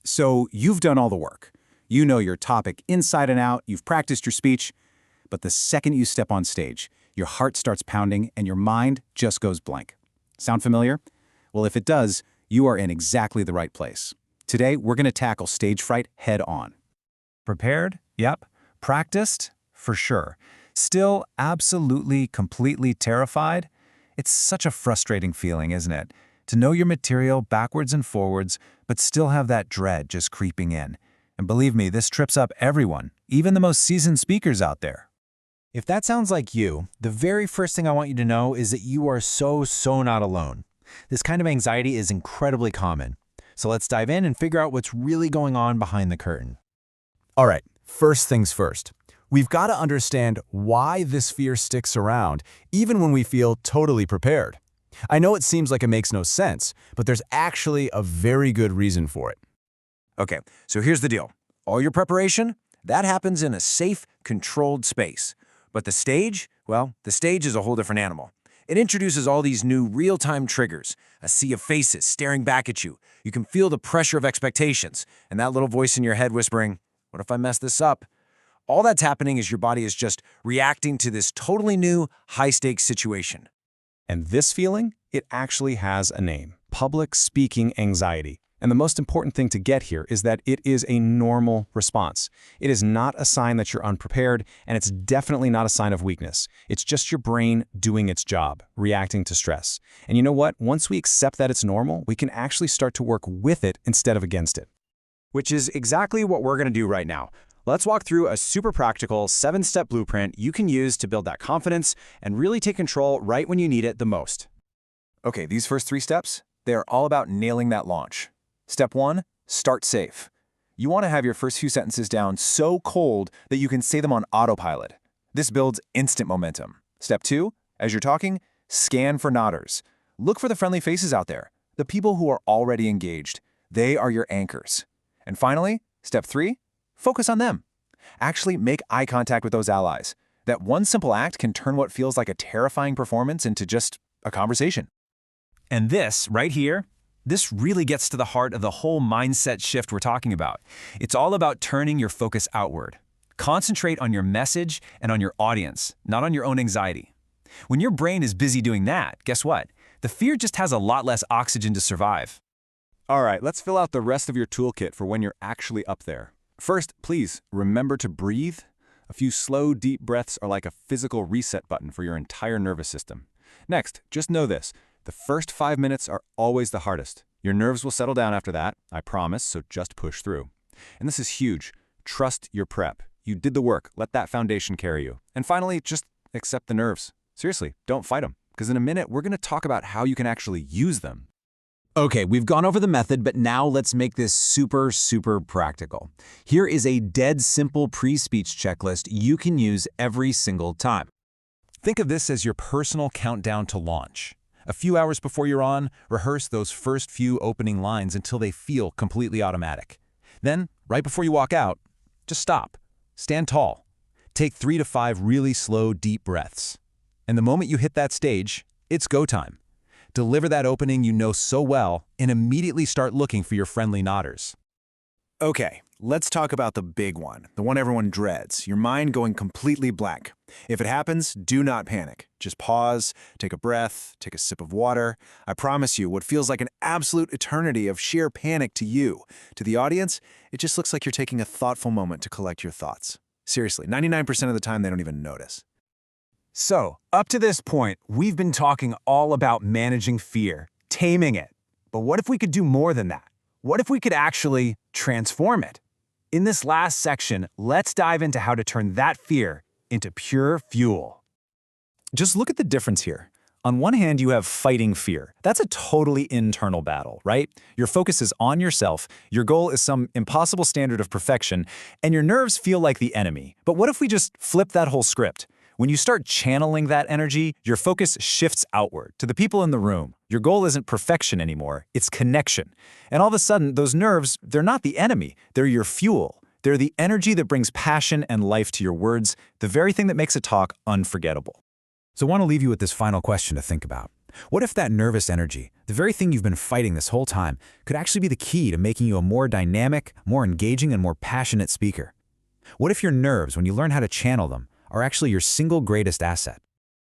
So you've done all the work. You know your topic inside and out, you've practiced your speech, but the second you step on stage, your heart starts pounding and your mind just goes blank. Sound familiar? Well, if it does, you are in exactly the right place. Today, we're going to tackle stage fright head on. Prepared? Yep. Practiced? For sure. Still absolutely, completely terrified? It's such a frustrating feeling, isn't it? To know your material backwards and forwards, but still have that dread just creeping in. And believe me, this trips up everyone, even the most seasoned speakers out there. If that sounds like you, the very first thing I want you to know is that you are so not alone. This kind of anxiety is incredibly common. So let's dive in and figure out what's really going on behind the curtain. All right, first things first. We've got to understand why this fear sticks around, even when we feel totally prepared. I know it seems like it makes no sense, but there's actually a very good reason for it. Okay, so here's the deal. All your preparation, that happens in a safe, controlled space. But the stage, well, the stage is a whole different animal. It introduces all these new real-time triggers, a sea of faces staring back at you. You can feel the pressure of expectations, and that little voice in your head whispering, "What if I mess this up?" All that's happening is your body is just reacting to this totally new, high-stakes situation. And this feeling, it actually has a name: public speaking anxiety. And the most important thing to get here is that it is a normal response. It is not a sign that you're unprepared, and it's definitely not a sign of weakness. It's just your brain doing its job, reacting to stress. And you know what? Once we accept that it's normal, we can actually start to work with it instead of against it. Which is exactly what we're going to do right now. Let's walk through a super practical 7-step blueprint you can use to build that confidence and really take control right when you need it the most. Okay, these first 3 steps, they are all about nailing that launch. Step 1, start safe. You want to have your first few sentences down so cold that you can say them on autopilot. This builds instant momentum. Step 2, as you're talking, scan for nodders. Look for the friendly faces out there, the people who are already engaged. They are your anchors. And finally, step 3, focus on them. Actually make eye contact with those allies. That one simple act can turn what feels like a terrifying performance into just a conversation. And this, right here, this really gets to the heart of the whole mindset shift we're talking about. It's all about turning your focus outward. Concentrate on your message and on your audience, not on your own anxiety. When your brain is busy doing that, guess what? The fear just has a lot less oxygen to survive. All right, let's fill out the rest of your toolkit for when you're actually up there. First, please remember to breathe. A few slow, deep breaths are like a physical reset button for your entire nervous system. Next, just know this. The first 5 minutes are always the hardest. Your nerves will settle down after that, I promise, so just push through. And this is huge. Trust your prep. You did the work. Let that foundation carry you. And finally, just accept the nerves. Seriously, don't fight them, because in a minute, we're going to talk about how you can actually use them. Okay, we've gone over the method, but now let's make this super practical. Here is a dead simple pre-speech checklist you can use every single time. Think of this as your personal countdown to launch. A few hours before you're on, rehearse those first few opening lines until they feel completely automatic. Then, right before you walk out, just stop. Stand tall. Take 3 to 5 really slow, deep breaths. And the moment you hit that stage, it's go time. Deliver that opening you know so well and immediately start looking for your friendly nodders. Okay, let's talk about the big one, the one everyone dreads, your mind going completely blank. If it happens, do not panic. Just pause, take a breath, take a sip of water. I promise you, what feels like an absolute eternity of sheer panic to you, to the audience, it just looks like you're taking a thoughtful moment to collect your thoughts. Seriously, 99% of the time they don't even notice. So, up to this point, we've been talking all about managing fear, taming it. But what if we could do more than that? What if we could actually transform it? In this last section, let's dive into how to turn that fear into pure fuel. Just look at the difference here. On one hand, you have fighting fear. That's a totally internal battle, right? Your focus is on yourself, your goal is some impossible standard of perfection, and your nerves feel like the enemy. But what if we just flip that whole script? When you start channeling that energy, your focus shifts outward, to the people in the room. Your goal isn't perfection anymore, it's connection. And all of a sudden, those nerves, they're not the enemy, they're your fuel. They're the energy that brings passion and life to your words, the very thing that makes a talk unforgettable. So I want to leave you with this final question to think about. What if that nervous energy, the very thing you've been fighting this whole time, could actually be the key to making you a more dynamic, more engaging, and more passionate speaker? What if your nerves, when you learn how to channel them, are actually your single greatest asset?